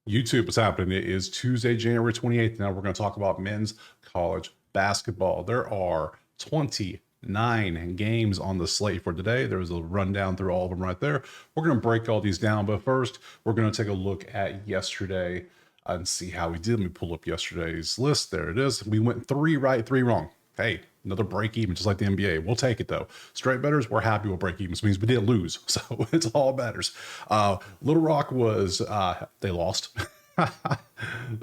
YouTube, what's happening? It is Tuesday, January 28th. Now we're going to talk about men's college basketball. There are 29 games on the slate for today. There's a rundown through all of them right there. We're going to break all these down, but first we're going to take a look at yesterday and see how we did. Let me pull up yesterday's list. There it is. We went 3 right, 3 wrong. Hey, another break even, just like the NBA. We'll take it though. Straight bettors, we're happy with break evens. Means we didn't lose, so it's all matters. Little Rock was they lost.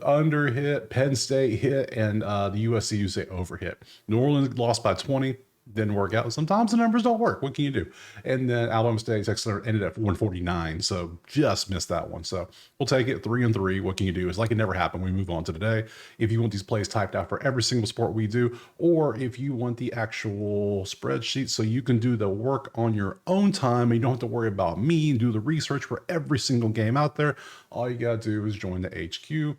Under hit, Penn State hit, and the USC say over hit. New Orleans lost by 20. Didn't work out. Sometimes the numbers don't work. What can you do? And then Alabama State, Texas ended at 149, so just missed that one. So we'll take it 3-3. What can you do? It's like it never happened. We move on to today. If you want these plays typed out for every single sport we do, or if you want the actual spreadsheet so you can do the work on your own time and you don't have to worry about me and do the research for every single game out there, all you got to do is join the HQ.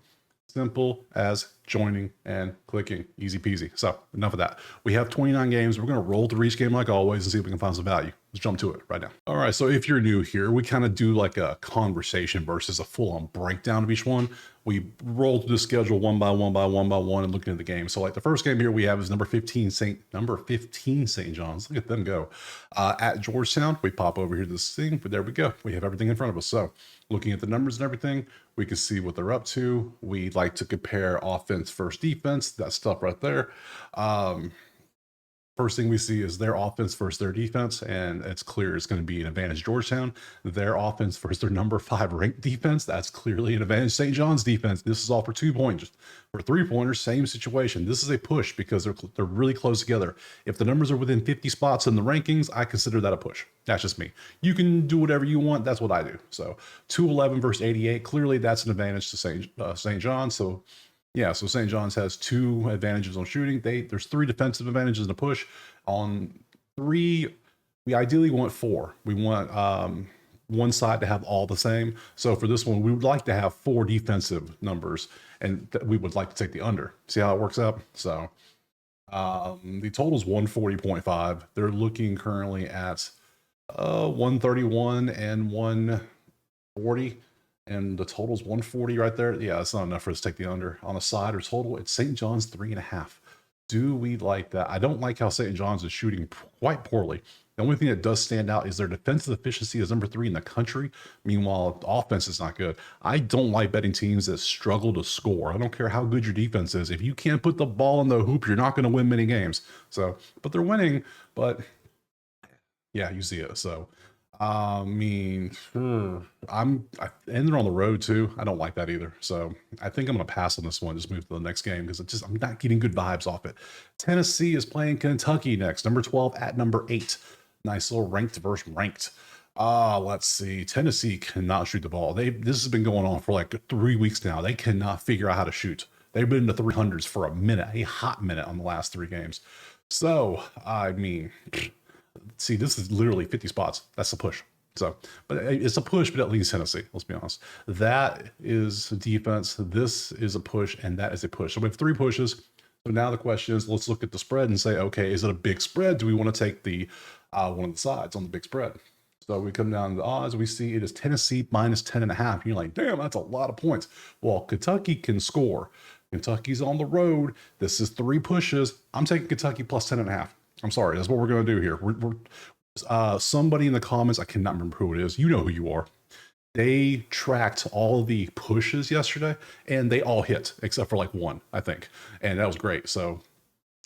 Simple as joining and clicking, easy peasy. So enough of that. We have 29 games. We're going to roll through each game like always and see if we can find some value. Let's jump to it right now. All right. So if you're new here, we kind of do like a conversation versus a full-on breakdown of each one. We roll through the schedule one by one and looking at the game. So like the first game here we have is number 15 St John's. Look at them go. At Georgetown, we pop over here to this thing, but there we go. We have everything in front of us. So looking at the numbers and everything, we can see what they're up to. We like to compare offense versus defense, that stuff right there. First thing we see is their offense versus their defense, and it's clear it's going to be an advantage Georgetown. Their offense versus their number 5 ranked defense, that's clearly an advantage St. John's defense. This is all for 2 points. For 3-pointers, same situation. This is a push because they're really close together. If the numbers are within 50 spots in the rankings, I consider that a push. That's just me. You can do whatever you want. That's what I do. So 211 versus 88, clearly that's an advantage to St. John's. So yeah, so St. John's has 2 advantages on shooting. There's 3 defensive advantages in a push. On 3, we ideally want 4. We want one side to have all the same. So for this one, we would like to have 4 defensive numbers, and we would like to take the under. See how it works out? So the total is 140.5. They're looking currently at 131 and 140. And the total's 140 right there. Yeah, that's not enough for us to take the under. On a side or total, it's St. John's 3.5. Do we like that? I don't like how St. John's is shooting quite poorly. The only thing that does stand out is their defensive efficiency is number 3 in the country. Meanwhile, the offense is not good. I don't like betting teams that struggle to score. I don't care how good your defense is. If you can't put the ball in the hoop, you're not going to win many games. So, but they're winning. But yeah, you see it. So. And they're on the road too. I don't like that either. So I think I'm going to pass on this one. Just move to the next game because I'm not getting good vibes off it. Tennessee is playing Kentucky next. Number 12 at number 8. Nice little ranked versus ranked. Let's see. Tennessee cannot shoot the ball. This has been going on for like 3 weeks now. They cannot figure out how to shoot. They've been in the 300s for a hot minute on the last 3 games. So see, this is literally 50 spots. That's a push. So, but it's a push, but it leads Tennessee. Let's be honest. That is defense. This is a push, and that is a push. So we have 3 pushes. So now the question is, let's look at the spread and say, okay, is it a big spread? Do we want to take the one of the sides on the big spread? So we come down to the odds. We see it is Tennessee minus 10.5. And you're like, damn, that's a lot of points. Well, Kentucky can score. Kentucky's on the road. This is 3 pushes. I'm taking Kentucky plus 10.5. I'm sorry, that's what we're going to do here. We're somebody in the comments, I cannot remember who it is. You know who you are. They tracked all the pushes yesterday, and they all hit, except for like 1, I think. And that was great. So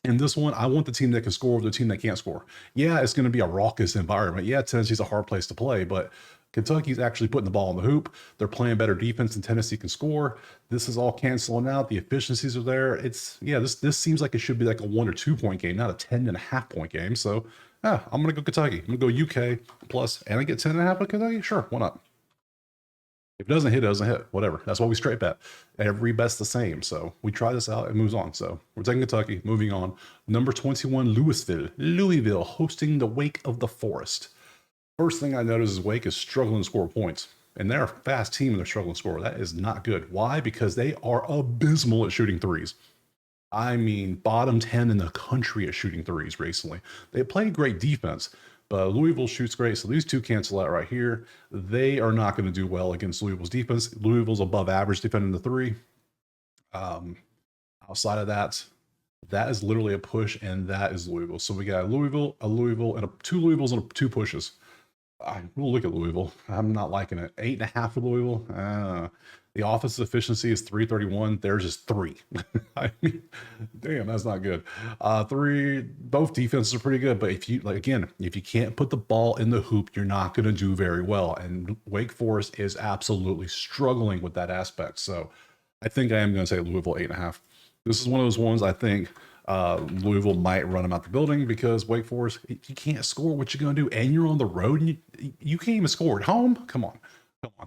in this one, I want the team that can score over the team that can't score. Yeah, it's going to be a raucous environment. Yeah, Tennessee's a hard place to play, but Kentucky's actually putting the ball in the hoop. They're playing better defense than Tennessee can score. This is all canceling out. The efficiencies are there. This seems like it should be like a 1 or 2 point game, not a 10.5 point game. So I'm going to go Kentucky. I'm going to go UK plus, and I get 10.5 with Kentucky? Sure, why not? If it doesn't hit, it doesn't hit. Whatever. That's why we straight bet. Every bet's the same. So we try this out and moves on. So we're taking Kentucky, moving on. Number 21, Louisville hosting the Wake of the Forest. First thing I notice is Wake is struggling to score points. And they're a fast team and they're struggling to score. That is not good. Why? Because they are abysmal at shooting threes. Bottom 10 in the country at shooting threes recently. They play great defense, But Louisville shoots great, so these two cancel out right here. They are not going to do well against Louisville's defense. Louisville's above average defending the three. Outside of that, that is literally a push, and that is Louisville. So we got a Louisville, and two Louisvilles and two pushes. We'll look at Louisville. I'm not liking it. 8.5 for Louisville. The offensive efficiency is 331. There's just 3. I mean, damn, that's not good. 3. Both defenses are pretty good, but if you if you can't put the ball in the hoop, you're not going to do very well. And Wake Forest is absolutely struggling with that aspect. So I think I am going to say Louisville 8.5. This is one of those ones I think Louisville might run them out the building because Wake Forest, you can't score. What you going to do? And you're on the road, and you can't even score at home. Come on.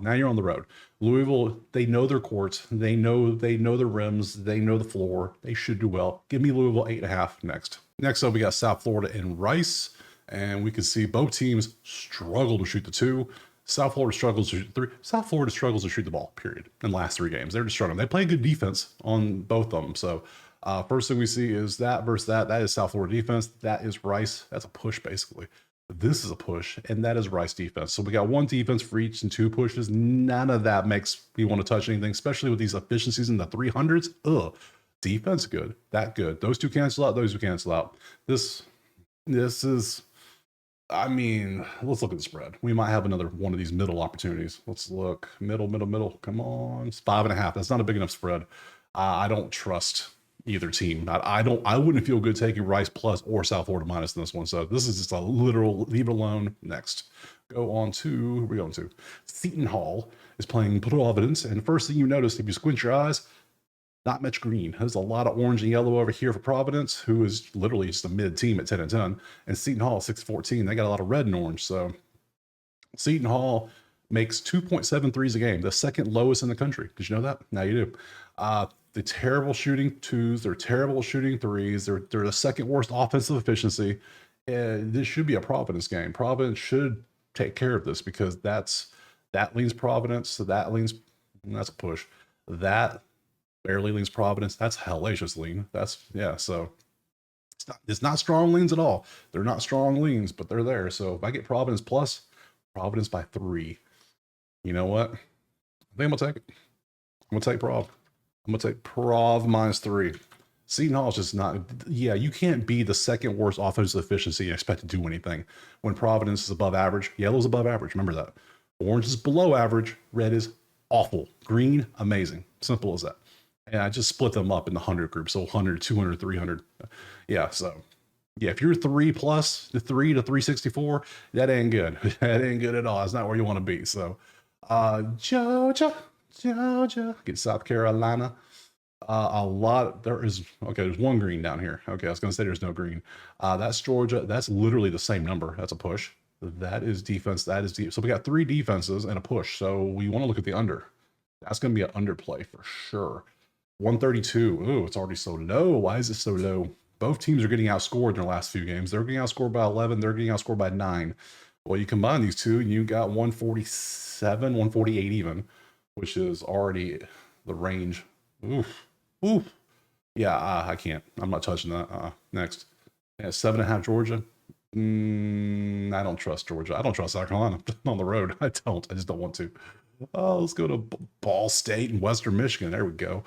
Now you're on the road. Louisville, they know their courts. They know their rims. They know the floor. They should do well. Give me Louisville 8.5 next. Next up, we got South Florida and Rice, and we can see both teams struggle to shoot the 2. South Florida struggles to shoot the 3. South Florida struggles to shoot the ball, period, in the last 3 games. They're just struggling. They play good defense on both of them. So first thing we see is that versus that. That is South Florida defense. That is Rice. That's a push, basically. This is a push, and that is Rice defense. So we got 1 defense for each and 2 pushes. None of that makes me want to touch anything, especially with these efficiencies in the 300s. Ugh. Defense good. That good. Those 2 cancel out. Those 2 cancel out. This is... I mean, let's look at the spread. We might have another one of these middle opportunities. Let's look. Middle. Come on. It's 5.5. That's not a big enough spread. I don't trust either team. I wouldn't feel good taking Rice plus or South Florida minus in this one. So this is just a literal leave it alone. Next. Go on to, who are we going to? Seton Hall is playing Providence. And first thing you notice, if you squint your eyes, not much green. There's a lot of orange and yellow over here for Providence, who is literally just a mid team at 10-10. And Seton Hall 6-14. They got a lot of red and orange. So Seton Hall makes 2.73s a game, the second lowest in the country. Did you know that? Now you do. The terrible shooting 2s, they're terrible shooting 3s. They're the second worst offensive efficiency. This should be a Providence game. Providence should take care of this because that leans Providence. So that's a push. That barely leans Providence. That's hellacious lean. So it's not strong leans at all. They're not strong leans, but they're there. So if I get Providence plus, Providence by 3, you know what? I think I'm gonna take it. I'm gonna take Prov. I'm gonna take Prov minus 3. Seton Hall is just not. Yeah, you can't be the second worst offensive efficiency and expect to do anything when Providence is above average. Yellow's above average. Remember that. Orange is below average. Red is awful. Green, amazing. Simple as that. And I just split them up in the 100 group. So 100, 200, 300. Yeah, so yeah, if you're 3 plus, the 3 to 364, that ain't good. That ain't good at all. That's not where you want to be. So Georgia, get South Carolina. There's 1 green down here. Okay, I was gonna say there's no green. That's Georgia. That's literally the same number. That's a push. That is defense. That is deep. So we got 3 defenses and a push. So we want to look at the under. That's gonna be an underplay for sure. 132. Ooh, it's already so low. Why is it so low? Both teams are getting outscored in their last few games. They're getting outscored by 11. They're getting outscored by 9. Well, you combine these two, and you got 147, 148 even, which is already the range. Oof. Yeah, I can't. I'm not touching that. Next. Yeah, 7.5 Georgia. I don't trust Georgia. I don't trust South Carolina on the road. I just don't want to. Let's go to Ball State and Western Michigan. There we go.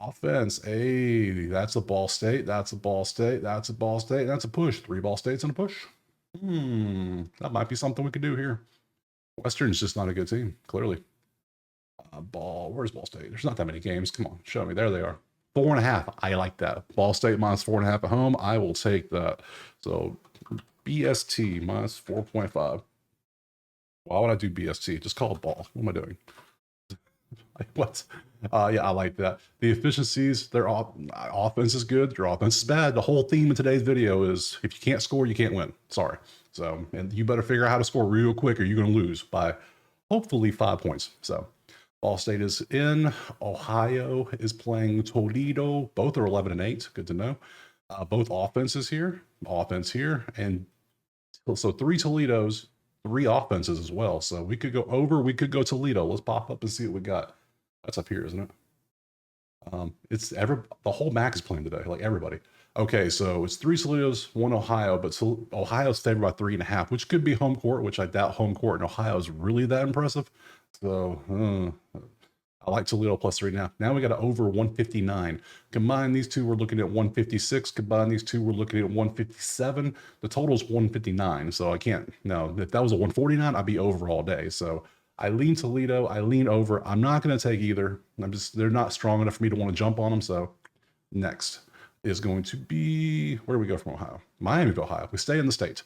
Offense. Hey, that's a Ball State. That's a Ball State. That's a Ball State. That's a push. 3 Ball States and a push. That might be something we could do here. Western's just not a good team, clearly. Where's Ball State? There's not that many games. Come on, show me. There they are. 4.5. I like that. Ball State minus 4.5 at home. I will take that. So BST minus 4.5. Why would I do BST? Just call it ball. What am I doing? What? Yeah, I like that. The efficiencies, their offense is good. Their offense is bad. The whole theme of today's video is if you can't score, you can't win. Sorry. So, and you better figure out how to score real quick or you're going to lose by hopefully 5 points. So Ball State is in. Ohio is playing Toledo. Both are 11-8. Good to know. Both offenses here. Offense here. And so 3 Toledos, 3 offenses as well. So we could go over. We could go Toledo. Let's pop up and see what we got. That's up here, isn't it? The whole MAC is playing today, like everybody. Okay, so it's 3 Toledos, 1 Ohio, but Ohio's favored by 3.5, which could be home court, which I doubt home court in Ohio is really that impressive. So I like Toledo plus 3.5. Now we got an over 159. Combine these two, we're looking at 156. Combine these two, we're looking at 157. The total's 159, so I can't. No, if that was a 149, I'd be over all day. So I lean Toledo. I lean over. I'm not going to take either. They're not strong enough for me to want to jump on them. So next is going to be, where do we go from Ohio? Miami to Ohio. We stay in the state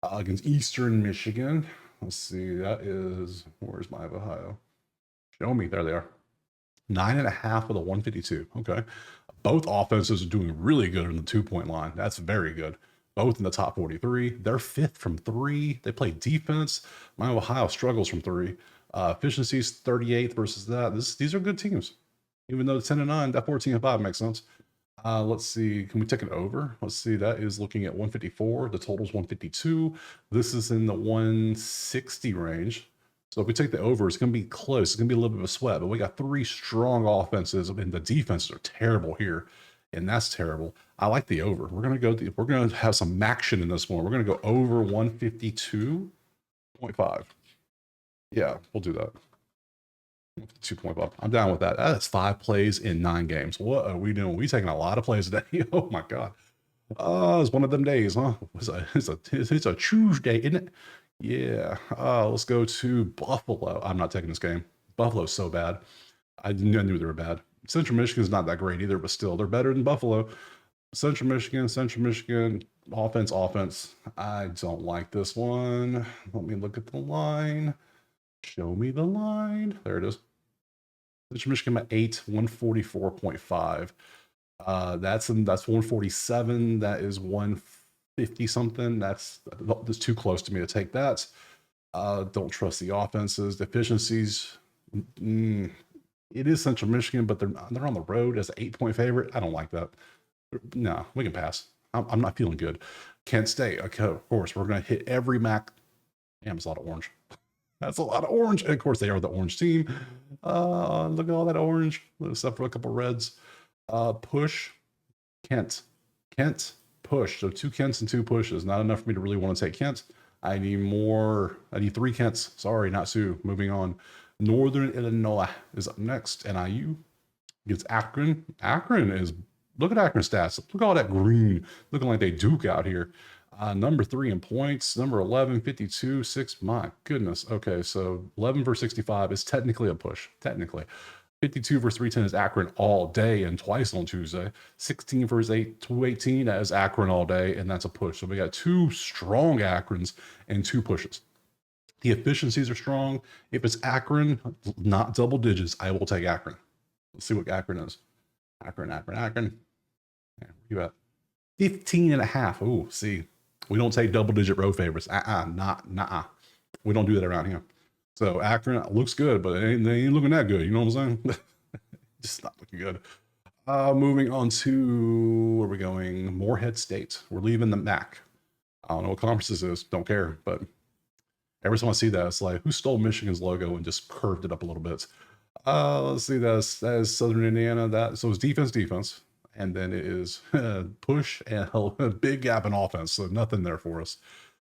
against Eastern Michigan. Let's see. That is, where's Miami, Ohio? Show me. There they are. 9.5 with a 152. Okay. Both offenses are doing really good in the 2-point line. That's very good. Both in the top 43. They're 5th from 3. They play defense. Miami Ohio struggles from 3. Efficiency's 38th versus that. These are good teams. Even though it's 10-9, that 14-5 makes sense. Let's see. Can we take it over? Let's see. That is looking at 154. The total's 152. This is in the 160 range. So if we take the over, it's going to be close. It's going to be a little bit of a sweat, but we got 3 strong offenses, and the defenses are terrible here, and that's terrible. I like the over. We're going to have some action in this one. We're going to go over 152.5. Yeah, we'll do that. 2.5. I'm down with that. That's 5 plays in 9 games. What are we doing? We taking a lot of plays today. Oh my god. It's one of them days, huh? It's a Tuesday, isn't it? Yeah. Let's go to Buffalo. I'm not taking this game. Buffalo's so bad. I knew they were bad. Central Michigan's not that great either, but still, they're better than Buffalo. Central Michigan, offense. I don't like this one. Let me look at the line. Show me the line. There it is. Central Michigan at 8, 144.5. That's 147. That is 150 something. That's too close to me to take that. Don't trust the offenses. The efficiencies. It is Central Michigan, but they're on the road as an 8-point favorite. I don't like that. No, we can pass. I'm not feeling good. Kent State. Okay, of course, we're going to hit every MAC. Damn, it's a lot of orange. That's a lot of orange. And of course, they are the orange team. Look at all that orange. Except for a couple reds. Push. Kent. Push. So 2 Kents and 2 pushes. Not enough for me to really want to take Kent. I need more. I need 3 Kents. Sorry, not 2. Moving on. Northern Illinois is up next. NIU against Akron. Look at Akron stats. Look at all that green. Looking like they Duke out here. Number 3 in points. Number 11, 52, 6. My goodness. Okay, so 11 versus 65 is technically a push. Technically. 52 versus 310 is Akron all day and twice on Tuesday. 16 versus 218, that is Akron all day, and that's a push. So we got 2 strong Akrons and 2 pushes. The efficiencies are strong. If it's Akron, not double digits, I will take Akron. Let's see what Akron is. Akron. Yeah, where you at? 15.5. Oh, see, we don't take double-digit road favorites. We don't do that around here. So Akron looks good, but they ain't looking that good. You know what I'm saying? Just not looking good. Moving on to, where are we going? Morehead State. We're leaving the MAC. I don't know what conference this is. Don't care. But every time I see that, it's like, who stole Michigan's logo and just curved it up a little bit? Let's see. That is Southern Indiana. So it's defense. And then it is push and a big gap in offense. So nothing there for us.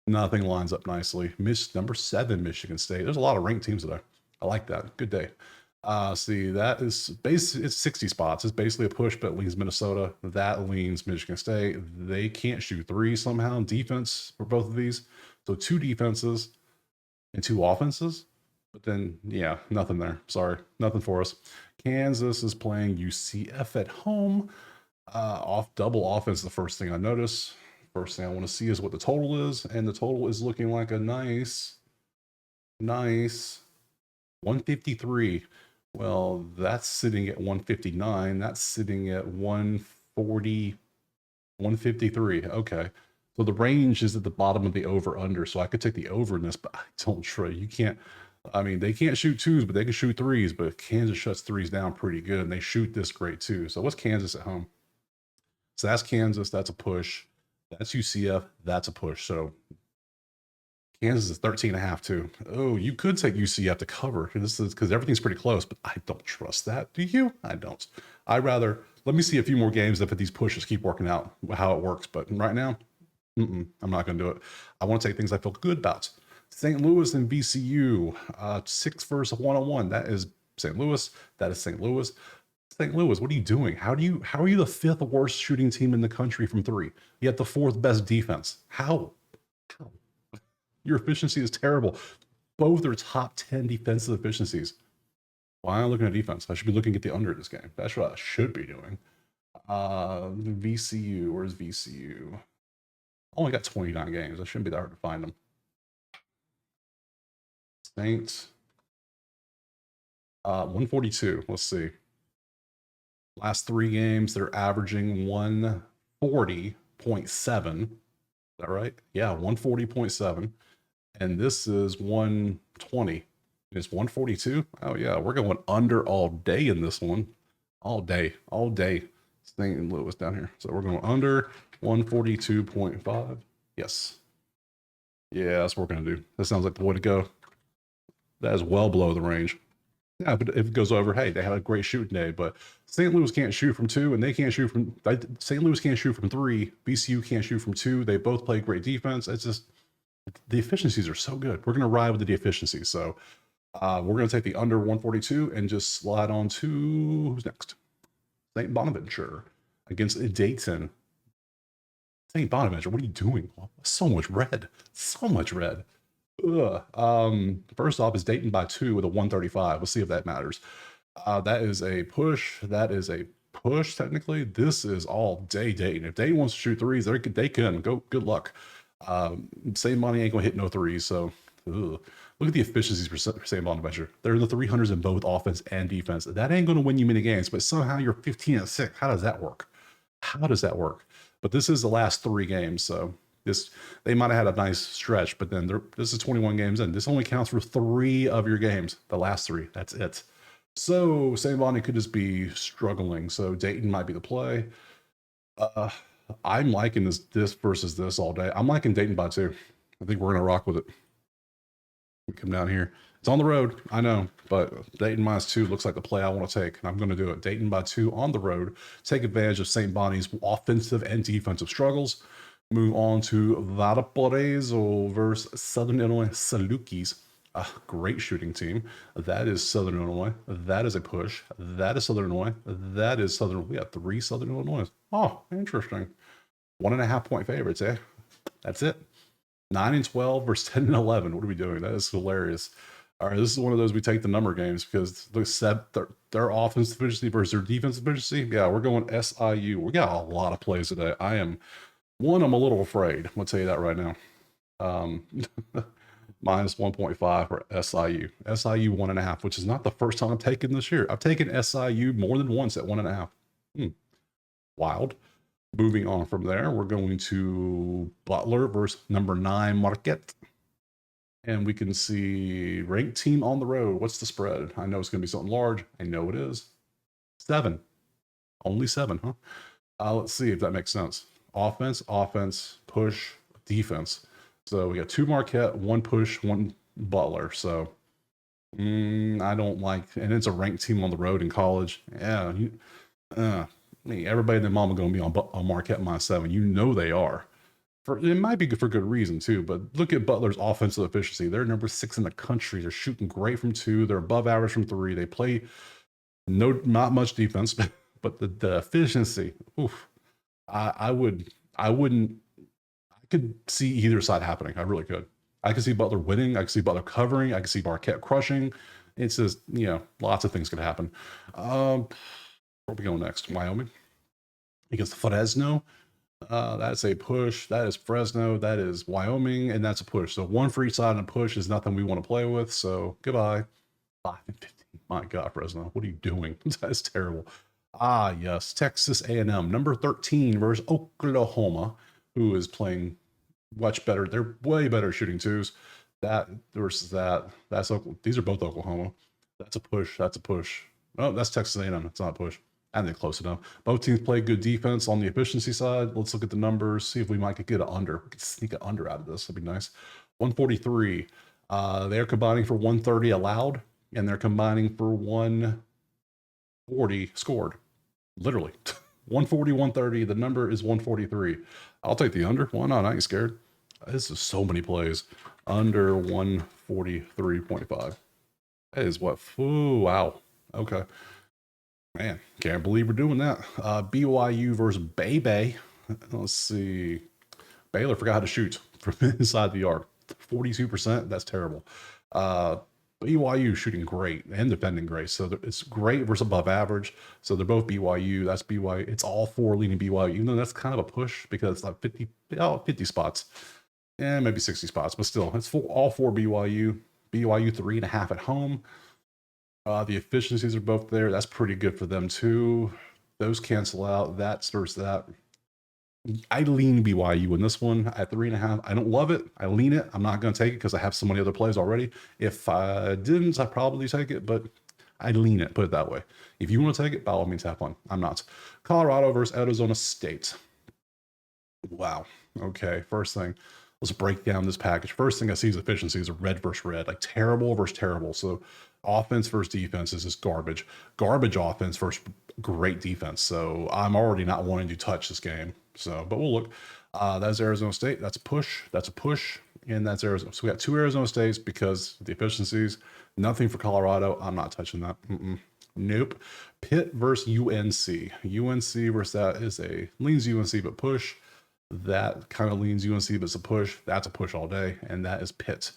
Nothing lines up nicely. Number 7, Michigan State. There's a lot of ranked teams today. I like that. Good day. See, that is it's 60 spots. It's basically a push, but it leans Minnesota. That leans Michigan State. They can't shoot 3 somehow. Defense for both of these. So 2 defenses and 2 offenses. But then, yeah, nothing there. Sorry. Nothing for us. Kansas is playing UCF at home. Off double offense, the first thing I notice. First thing I want to see is what the total is, and the total is looking like a nice 153. Well, that's sitting at 159. That's sitting at 140, 153. Okay. So the range is at the bottom of the over-under, so I could take the over in this, but I don't trust. You can't. I mean, they can't shoot 2s, but they can shoot 3s. But Kansas shuts 3s down pretty good, and they shoot this great too. So what's Kansas at home? So that's Kansas. That's a push. That's UCF. That's a push. So Kansas is 13.5 too. Oh, you could take UCF to cover. This is because everything's pretty close, but I don't trust that. Do you? I don't. Let me see a few more games if these pushes keep working out how it works. But right now, I'm not going to do it. I want to take things I feel good about. St. Louis and VCU, 6 versus 1-on-1. That is St. Louis. That is St. Louis. St. Louis, what are you doing? How are you the 5th worst shooting team in the country from 3? Yet the 4th best defense. How? Your efficiency is terrible. Both are top 10 defensive efficiencies. Why am I looking at defense? I should be looking at the under this game. That's what I should be doing. VCU, where's VCU? Only got 29 games. That shouldn't be that hard to find them. Saints. 142. Let's see. Last 3 games, they're averaging 140.7. Is that right? Yeah, 140.7. And this is 120. It's 142. Oh yeah, we're going under all day in this one. All day. St. Louis down here. So we're going under 142.5. Yes. Yeah, that's what we're going to do. That sounds like the way to go. That is well below the range. Yeah, but if it goes over, hey, they had a great shooting day. But St. Louis can't shoot from 2, and they can't shoot from. St. Louis can't shoot from 3. VCU can't shoot from 2. They both play great defense. It's just the efficiencies are so good. We're going to ride with the efficiencies. So we're going to take the under 142 and just slide on to who's next? St. Bonaventure against Dayton. St. Bonaventure, what are you doing? So much red. First off is Dayton by 2 with a 135. Let's see if that matters. That is a push. Technically. This is all day Dayton. If Dayton wants to shoot threes, they can. Good luck. St. Bonnie ain't gonna hit no threes. So look at the efficiencies for St. Bonaventure. They're in the 300s in both offense and defense. That ain't gonna win you many games, but somehow you're 15-6. How does that work? But this is the last 3 games, so they might have had a nice stretch, but then this is 21 games in. This only counts for 3 of your games. The last 3, that's it. So St. Bonnie could just be struggling. So Dayton might be the play. I'm liking this versus this all day. I'm liking Dayton by 2. I think we're gonna rock with it. We come down here. It's on the road, I know, but Dayton -2 looks like the play I want to take, and I'm going to do it. Dayton by 2 on the road. Take advantage of St. Bonnie's offensive and defensive struggles. Move on to Valparaiso versus Southern Illinois Salukis. A great shooting team. That is Southern Illinois. That is a push. That is Southern Illinois. That is Southern. We got 3 Southern Illinois. Oh, interesting. 1.5 point favorites, eh? That's it. 9-12 versus 10-11. What are we doing? That is hilarious. All right, this is one of those we take the number games because their offensive efficiency versus their defensive efficiency. Yeah, we're going SIU. We got a lot of plays today. I'm a little afraid. I'll tell you that right now. Minus 1.5 for SIU. SIU 1.5, which is not the first time I've taken this year. I've taken SIU more than once at 1.5. Wild. Moving on from there, we're going to Butler versus number 9 Marquette. And we can see ranked team on the road. What's the spread? I know it's going to be something large. I know it is. 7. Only 7, huh? Let's see if that makes sense. Offense, push, defense. So we got 2 Marquette, 1 push, 1 Butler. So I don't like, and it's a ranked team on the road in college. Yeah, everybody and their mama going to be on Marquette -7. You know they are. It might be good for good reason too, but look at Butler's offensive efficiency. They're number 6 in the country. They're shooting great from 2. They're above average from 3. They play not much defense, but the efficiency. Oof. I could see either side happening. I really could. I could see Butler winning. I could see Butler covering. I could see Marquette crushing. It's just, lots of things could happen. Where are we going next? Wyoming against Fresno. That's a push. That is Fresno. That is Wyoming, and that's a push. So 1 for each side, and a push is nothing we want to play with. So goodbye. 5-15. My God, Fresno, what are you doing? That's terrible. Yes, Texas A&M, number 13 versus Oklahoma, who is playing much better. They're way better shooting 2s. That versus that. These are both Oklahoma. That's a push. Oh, that's Texas A&M. It's not a push. And they're close enough. Both teams play good defense on the efficiency side. Let's look at the numbers, see if we might get an under. We could sneak an under out of this. That'd be nice. 143. They're combining for 130 allowed, and they're combining for 140 scored. Literally. 140, 130. The number is 143. I'll take the under. Why not? I ain't scared. This is so many plays. Under 143.5. That is what? Ooh, wow. Okay. Man, can't believe we're doing that. BYU versus Bay. Let's see. Baylor forgot how to shoot from inside the arc. 42%. That's terrible. BYU shooting great and defending great. So it's great versus above average. So they're both BYU. That's BYU. It's all four leading BYU. Even though that's kind of a push because it's like 50 spots. Yeah, maybe 60 spots. But still, it's all four BYU. BYU 3.5 at home. The efficiencies are both there. That's pretty good for them too. Those cancel out. That starts that. I lean BYU in this one at 3.5. I don't love it. I lean it. I'm not going to take it because I have so many other plays already. If I didn't, I'd probably take it, but I lean it, put it that way. If you want to take it, by all means, have fun. I'm not. Colorado versus Arizona State. Wow. Okay, first thing. Let's break down this package. First thing I see is efficiencies are red versus red, like terrible versus terrible. So offense versus defense is just garbage. Garbage offense versus great defense. So I'm already not wanting to touch this game. So, but we'll look. That's Arizona State. That's a push. That's a push. And that's Arizona. So we got two Arizona States because of the efficiencies. Nothing for Colorado. I'm not touching that. Nope. Pitt versus UNC. UNC versus that is a leans UNC, but push. That kind of leans UNC, but it's a push. That's a push all day. And that is Pitt.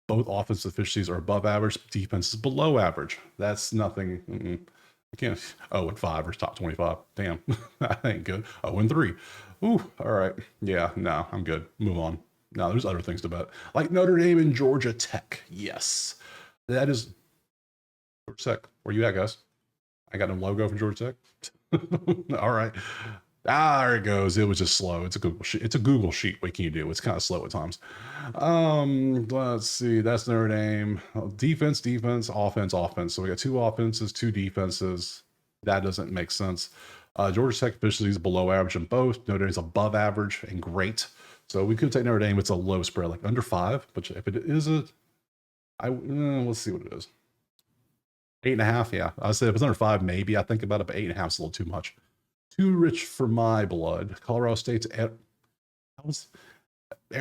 Both offensive efficiencies are above average. Defense is below average. That's nothing. I can't. 0-5 versus top 25. Damn. That ain't good. 0-3. Ooh. All right. Yeah. No, I'm good. Move on. No, there's other things to bet. Like Notre Dame and Georgia Tech. Yes. That is. Georgia Tech. Where you at, guys? I got no logo for Georgia Tech. All right. There it goes. It was just slow. It's a Google sheet. It's a Google sheet. What can you do? It's kind of slow at times. Let's see. That's Notre Dame. Defense, offense. So we got two offenses, two defenses. That doesn't make sense. Georgia Tech efficiency is below average in both. Notre Dame is above average and great. So we could take Notre Dame. It's a low spread, like under 5. But if it is let's see what it is. 8.5. Yeah, I said if it's under 5, maybe I think about it. But 8.5 is a little too much. Too rich for my blood. Colorado State's Air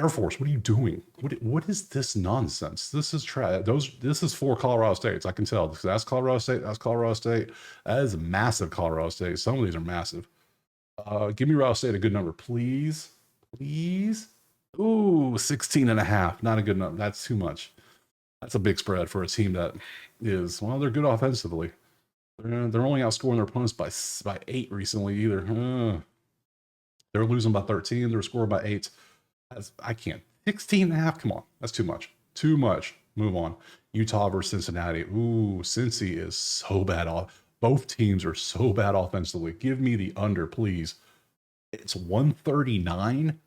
Force. What are you doing? What is this nonsense? This is trash. This is for Colorado States. I can tell. That's Colorado State. That's Colorado State. That is massive Colorado State. Some of these are massive. Give me Colorado State a good number, please. Please. Ooh, 16.5. Not a good number. That's too much. That's a big spread for a team that is, well, they're good offensively. They're only outscoring their opponents by 8 recently either. They're losing by 13. They're scoring by 8. I can't. 16.5. Come on. That's too much. Too much. Move on. Utah versus Cincinnati. Ooh, Cincy is so bad off. Both teams are so bad offensively. Give me the under, please. It's 139.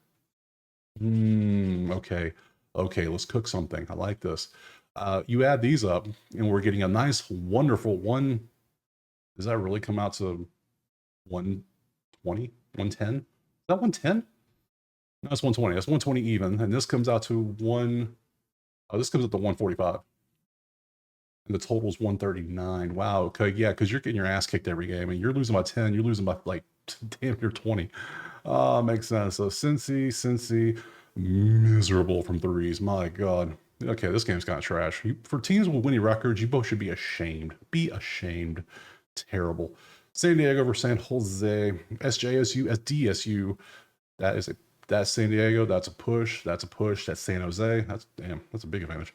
Okay. Okay, let's cook something. I like this. You add these up, and we're getting a nice, wonderful one. Does that really come out to 120, 110? Is that 110? No, it's 120. That's 120 even. And this comes out to this comes out to 145. And the total is 139. Wow. Okay. Yeah. Because you're getting your ass kicked every game and you're losing by 10. You're losing by like damn near 20. Makes sense. So Cincy, miserable from threes. My God. Okay. This game's kind of trash. For teams with winning records, you both should be ashamed. Be ashamed. Terrible. San Diego versus San Jose. SJSU, DSU. That's San Diego. That's a push. That's San Jose. That's a big advantage.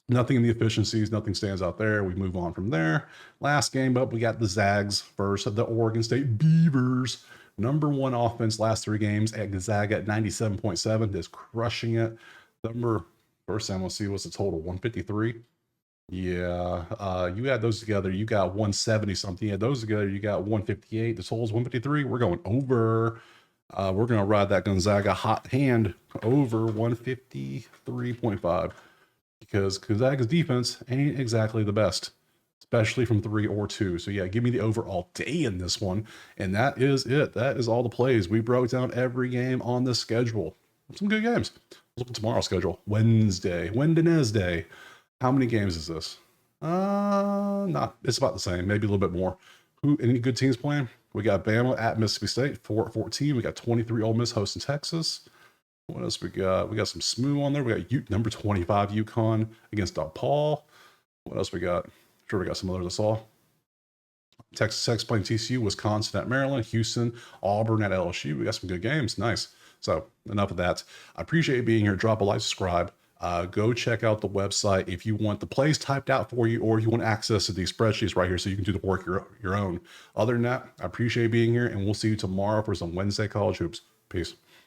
Nothing in the efficiencies. Nothing stands out there. We move on from there. Last game up, we got the Zags versus the Oregon State Beavers. Number 1 offense last 3 games at Gonzaga at 97.7. Is crushing it. First time we'll see what's the total. 153. Yeah, you add those together, you got 170 something. You add those together, you got 158. The total's 153. We're going over. We're going to ride that Gonzaga hot hand over 153.5 because Gonzaga's defense ain't exactly the best, especially from 3 or 2. So yeah, give me the over all day in this one. And that is it. That is all the plays. We broke down every game on the schedule. some good games. Look at tomorrow's schedule. Wednesday. How many games is this? Nah, it's about the same, maybe a little bit more. Any good teams playing? We got Bama at Mississippi State, 4-14. We got 23 Ole Miss hosting Texas. What else we got? We got some SMU on there. We got number 25 UConn against DePaul. What else we got? Sure, we got some others I saw. Texas Tech's playing TCU, Wisconsin at Maryland, Houston, Auburn at LSU. We got some good games. Nice. So enough of that. I appreciate you being here. Drop a like, subscribe. Go check out the website if you want the plays typed out for you, or you want access to these spreadsheets right here so you can do the work your own. Other than that, I appreciate being here, and we'll see you tomorrow for some Wednesday college hoops. Peace.